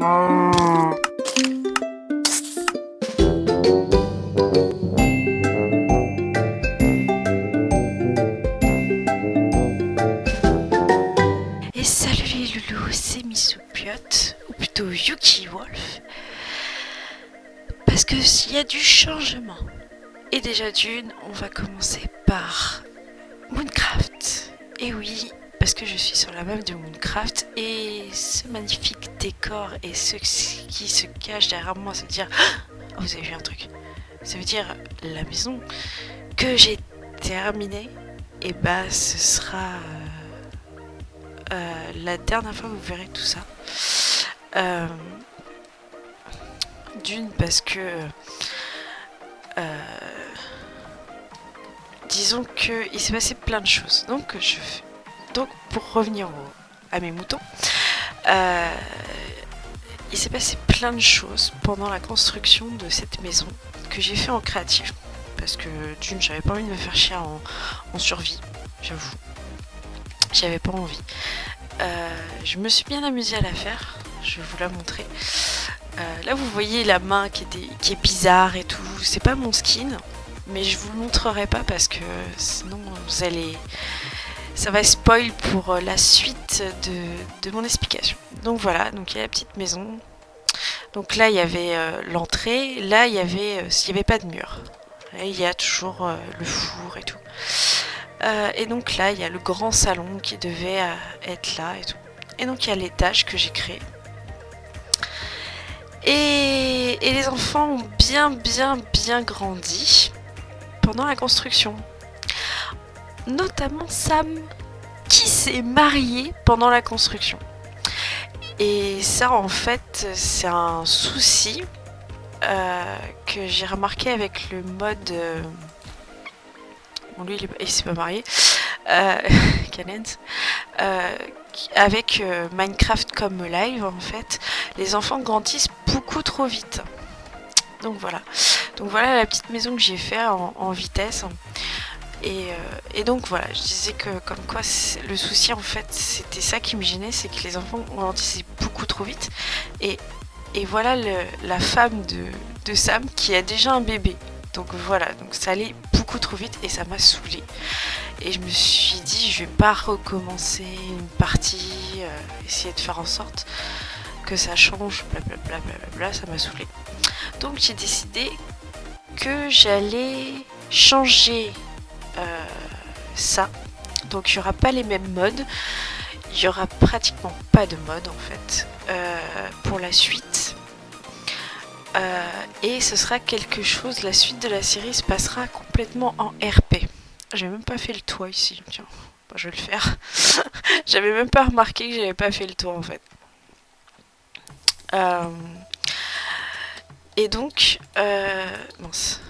Et salut les loulous, c'est Missoupiote, ou plutôt Yuki Wolf, parce que s'il y a du changement. Et déjà d'une, on va commencer par Mooncraft. Et oui, parce que je suis sur la map de Mooncraft, et ce magnifique décor et ce qui se cache derrière moi, ça veut dire... Oh, vous avez vu un truc. Ça veut dire la maison que j'ai terminée, et bah ce sera... la dernière fois que vous verrez tout ça. D'une parce que disons qu'il s'est passé plein de choses. Donc pour revenir à mes moutons, il s'est passé plein de choses pendant la construction de cette maison que j'ai fait en créatif. Parce que d'une, j'avais pas envie de me faire chier en survie, j'avoue. J'avais pas envie. Je me suis bien amusée à la faire. Je vais vous la montrer. Là, vous voyez la main qui est bizarre et tout. C'est pas mon skin, mais je vous le montrerai pas parce que sinon vous allez... ça va spoil pour la suite de mon explication. Donc voilà, donc il y a la petite maison. Donc là, il y avait l'entrée. Là, il y avait pas de mur. Là, il y a toujours le four et tout. Et donc là, il y a le grand salon qui devait être là et tout. Et donc il y a l'étage que j'ai créé. Et les enfants ont bien grandi pendant la construction. Notamment Sam, qui s'est marié pendant la construction. Et ça, en fait, c'est un souci que j'ai remarqué avec le mode... Bon, lui, il s'est pas marié. Cannens. Avec Minecraft comme live, en fait, les enfants grandissent beaucoup trop vite. Donc voilà la petite maison que j'ai fait en vitesse. Et donc voilà, je disais que comme quoi le souci, en fait, c'était ça qui me gênait, c'est que les enfants grandissaient beaucoup trop vite. Et voilà la femme de Sam qui a déjà un bébé. Donc voilà, donc ça allait beaucoup trop vite et ça m'a saoulée. Et je me suis dit, je vais pas recommencer une partie, essayer de faire en sorte que ça change, blablabla, ça m'a saoulée. Donc j'ai décidé que j'allais changer ça. Donc il n'y aura pas les mêmes modes, il n'y aura pratiquement pas de mode en fait pour la suite. Et ce sera quelque chose, la suite de la série se passera complètement en RP. J'ai même pas fait le toit ici, tiens, bah, je vais le faire. J'avais même pas remarqué que j'avais pas fait le toit en fait. Et donc, mince.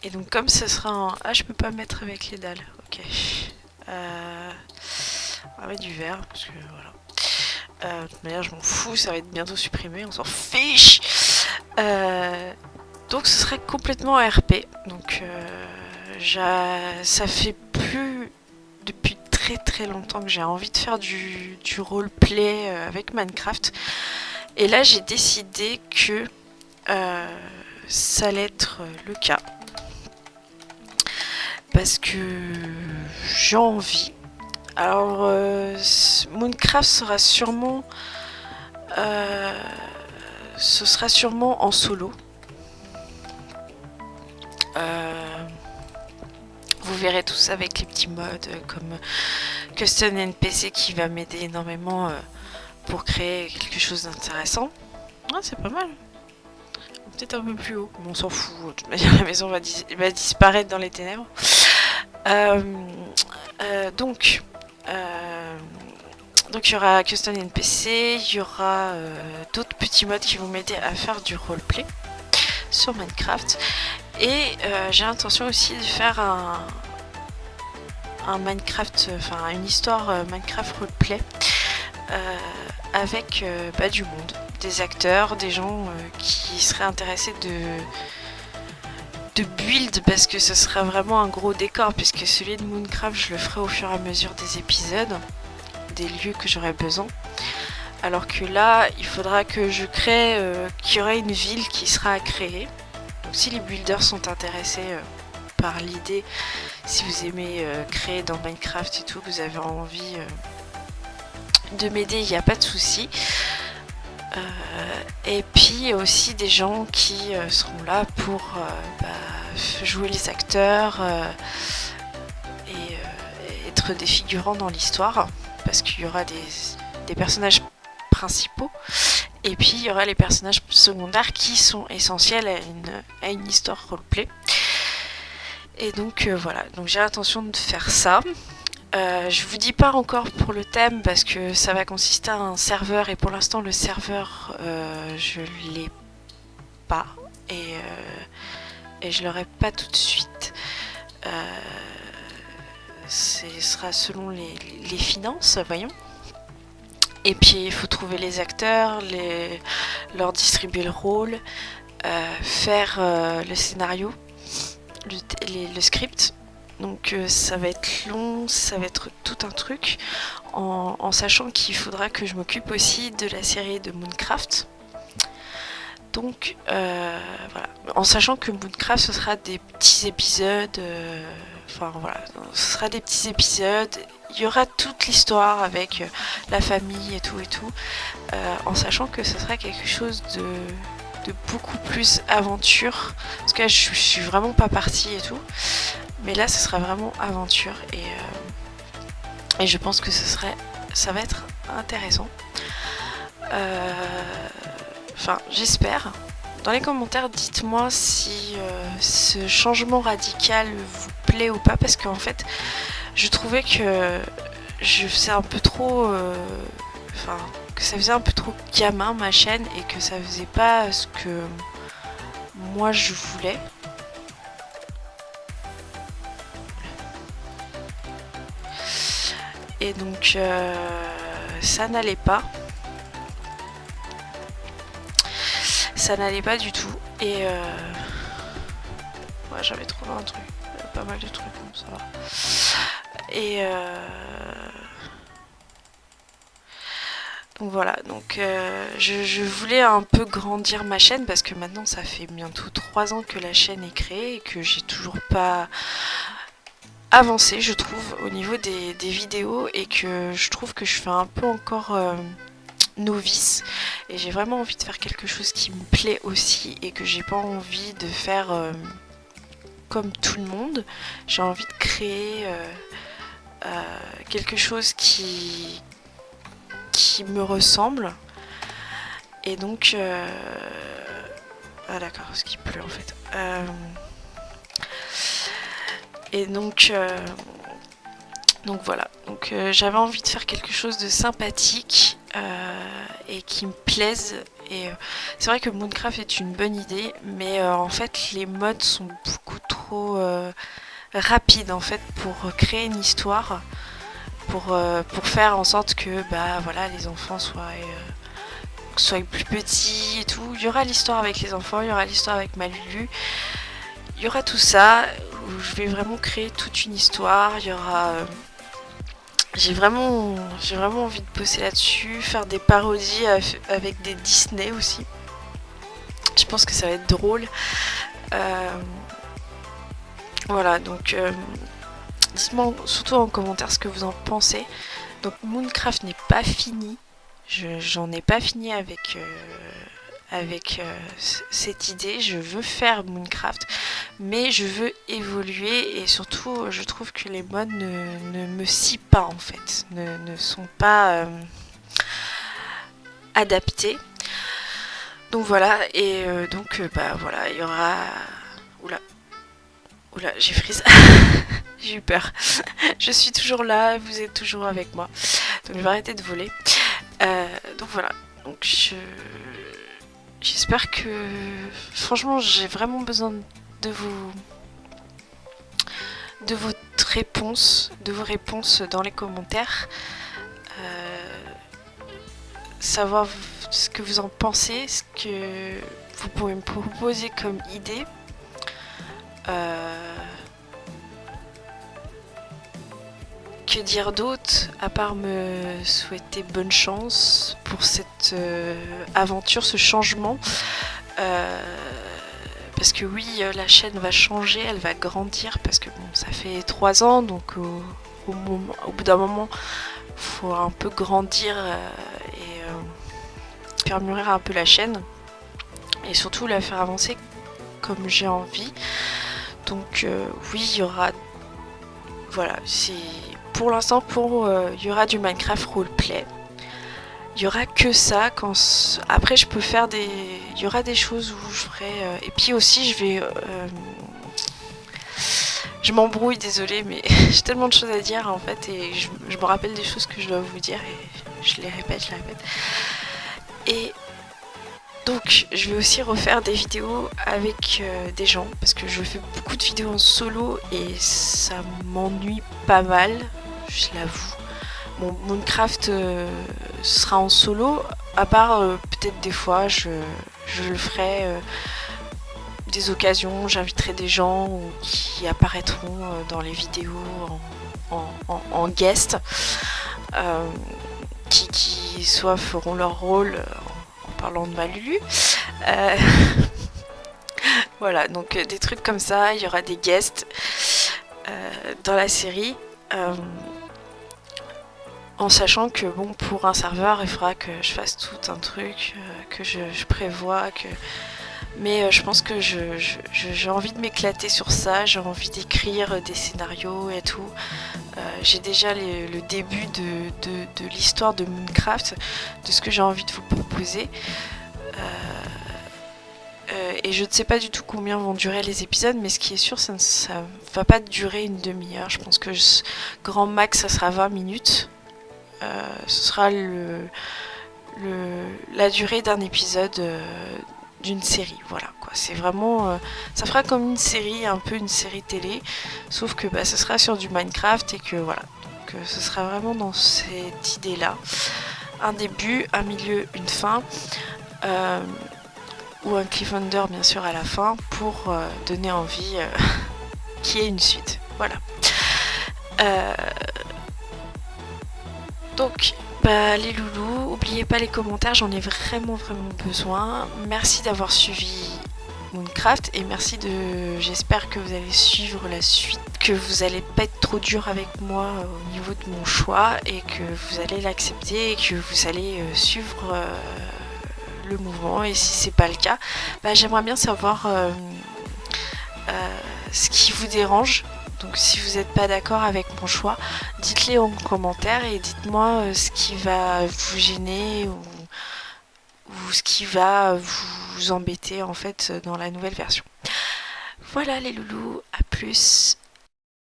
Et donc comme ce sera en... Ah, je peux pas mettre avec les dalles, ok. On va mettre du verre, parce que voilà. De toute manière, je m'en fous, ça va être bientôt supprimé, on s'en fiche. Donc ce serait complètement RP. Donc ça fait plus depuis très longtemps que j'ai envie de faire du roleplay avec Minecraft. Et là j'ai décidé que ça allait être le cas. Parce que j'ai envie. Alors Mooncraft sera sûrement... ce sera sûrement en solo. Vous verrez tout ça avec les petits modes comme Custom NPC qui va m'aider énormément pour créer quelque chose d'intéressant. Ah, c'est pas mal. Peut-être un peu plus haut, mais on s'en fout. De toute manière, la maison va disparaître dans les ténèbres. Donc il y aura Custom NPC, il y aura d'autres petits modes qui vont m'aider à faire du roleplay sur Minecraft. Et j'ai l'intention aussi de faire un Minecraft, enfin une histoire Minecraft roleplay avec du monde, des acteurs, des gens qui seraient intéressés de build, parce que ce sera vraiment un gros décor, puisque celui de Mooncraft je le ferai au fur et à mesure des épisodes, des lieux que j'aurai besoin. Alors que là, il faudra que je crée, qu'il y aura une ville qui sera à créer. Donc si les builders sont intéressés par l'idée, si vous aimez créer dans Minecraft et tout, vous avez envie de m'aider, il n'y a pas de souci. Et puis il y a aussi des gens qui seront là pour jouer les acteurs et être des figurants dans l'histoire, parce qu'il y aura des personnages principaux et puis il y aura les personnages secondaires qui sont essentiels à une histoire roleplay. Et donc voilà, donc j'ai l'intention de faire ça. Je vous dis pas encore pour le thème parce que ça va consister à un serveur et pour l'instant le serveur je l'ai pas et je l'aurai pas tout de suite. Ce sera selon les finances, voyons. Et puis il faut trouver les acteurs, leur distribuer le rôle, faire le scénario, le script. Donc ça va être long, ça va être tout un truc, en sachant qu'il faudra que je m'occupe aussi de la série de Mooncraft. Donc voilà, en sachant que Mooncraft ce sera des petits épisodes, enfin voilà, ce sera des petits épisodes, il y aura toute l'histoire avec la famille et tout, en sachant que ce sera quelque chose de beaucoup plus aventure, parce que là je suis vraiment pas partie et tout. Mais là, ce sera vraiment aventure et je pense que ça va être intéressant. Enfin, j'espère. Dans les commentaires, dites-moi si ce changement radical vous plaît ou pas, parce qu'en fait, je trouvais que je faisais un peu trop... que ça faisait un peu trop gamin ma chaîne et que ça faisait pas ce que moi je voulais. Et donc ça n'allait pas. Ça n'allait pas du tout. Et ouais, j'avais trouvé un truc. Pas mal de trucs comme ça. Et donc voilà. Donc je voulais un peu grandir ma chaîne parce que maintenant ça fait bientôt 3 ans que la chaîne est créée et que j'ai toujours pas avancé, je trouve, au niveau des vidéos, et que je trouve que je fais un peu encore novice, et j'ai vraiment envie de faire quelque chose qui me plaît aussi et que j'ai pas envie de faire comme tout le monde. J'ai envie de créer quelque chose qui me ressemble, et donc ah d'accord, parce qu'il pleut en fait. Et donc voilà, donc j'avais envie de faire quelque chose de sympathique et qui me plaise. Et c'est vrai que Mooncraft est une bonne idée, mais en fait les modes sont beaucoup trop rapides en fait pour créer une histoire, pour faire en sorte que voilà, les enfants soient plus petits et tout. Il y aura l'histoire avec les enfants, il y aura l'histoire avec Malulu. Il y aura tout ça, où je vais vraiment créer toute une histoire. Il y aura... j'ai vraiment envie de bosser là-dessus, faire des parodies avec des Disney aussi. Je pense que ça va être drôle. Voilà, donc dites-moi surtout en commentaire ce que vous en pensez. Donc Mooncraft n'est pas fini. J'en ai pas fini avec cette idée. Je veux faire Mooncraft, mais je veux évoluer, et surtout je trouve que les modes ne me scient pas en fait, ne sont pas adaptés. Donc voilà, et donc voilà, il y aura... Oula, j'ai frise. J'ai eu peur. Je suis toujours là, vous êtes toujours avec moi, donc je vais arrêter de voler. Donc voilà, donc j'espère que... Franchement, j'ai vraiment besoin de votre réponse, de vos réponses dans les commentaires. Savoir ce que vous en pensez, ce que vous pouvez me proposer comme idée. Que dire d'autre à part me souhaiter bonne chance pour cette aventure, ce changement. Parce que oui, la chaîne va changer, elle va grandir, parce que bon, ça fait 3 ans, donc au bout d'un moment, faut un peu grandir et faire mûrir un peu la chaîne, et surtout la faire avancer comme j'ai envie. Donc oui, il y aura... Voilà, c'est... Pour l'instant, il y aura du Minecraft roleplay. Il y aura que ça. Après, je peux faire des... Il y aura des choses où je ferai... Et puis aussi, je m'embrouille, désolée, mais j'ai tellement de choses à dire en fait, et je me rappelle des choses que je dois vous dire, et je les répète. Et donc, je vais aussi refaire des vidéos avec des gens, parce que je fais beaucoup de vidéos en solo, et ça m'ennuie pas mal, je l'avoue. Mon Minecraft sera en solo, à part peut-être des fois, je le ferai... des occasions, j'inviterai des gens qui apparaîtront dans les vidéos en guest, qui soit feront leur rôle en parlant de ma Lulu. Voilà, donc des trucs comme ça, il y aura des guests dans la série. En sachant que bon, pour un serveur, il faudra que je fasse tout un truc que je prévois, mais je pense que j'ai envie de m'éclater sur ça, j'ai envie d'écrire des scénarios et tout. J'ai déjà le début de l'histoire de Minecraft, de ce que j'ai envie de vous proposer. Et je ne sais pas du tout combien vont durer les épisodes, mais ce qui est sûr, ça ne va pas durer une demi-heure. Je pense que grand max, ça sera 20 minutes. Ce sera la durée d'un épisode d'une série, voilà quoi. C'est vraiment, ça fera comme une série, un peu une série télé, sauf que ça sera sur du Minecraft, et que voilà, donc ce sera vraiment dans cette idée là, un début, un milieu, une fin, ou un cliffhanger bien sûr à la fin, pour donner envie qu'il y ait une suite, voilà. Donc les loulous, n'oubliez pas les commentaires, j'en ai vraiment besoin. Merci d'avoir suivi Minecraft, et j'espère que vous allez suivre la suite, que vous allez pas être trop dur avec moi au niveau de mon choix, et que vous allez l'accepter, et que vous allez suivre le mouvement. Et si c'est pas le cas, j'aimerais bien savoir ce qui vous dérange. Donc si vous n'êtes pas d'accord avec mon choix, dites-les en commentaire, et dites-moi ce qui va vous gêner, ou ce qui va vous embêter en fait dans la nouvelle version. Voilà les loulous, à plus.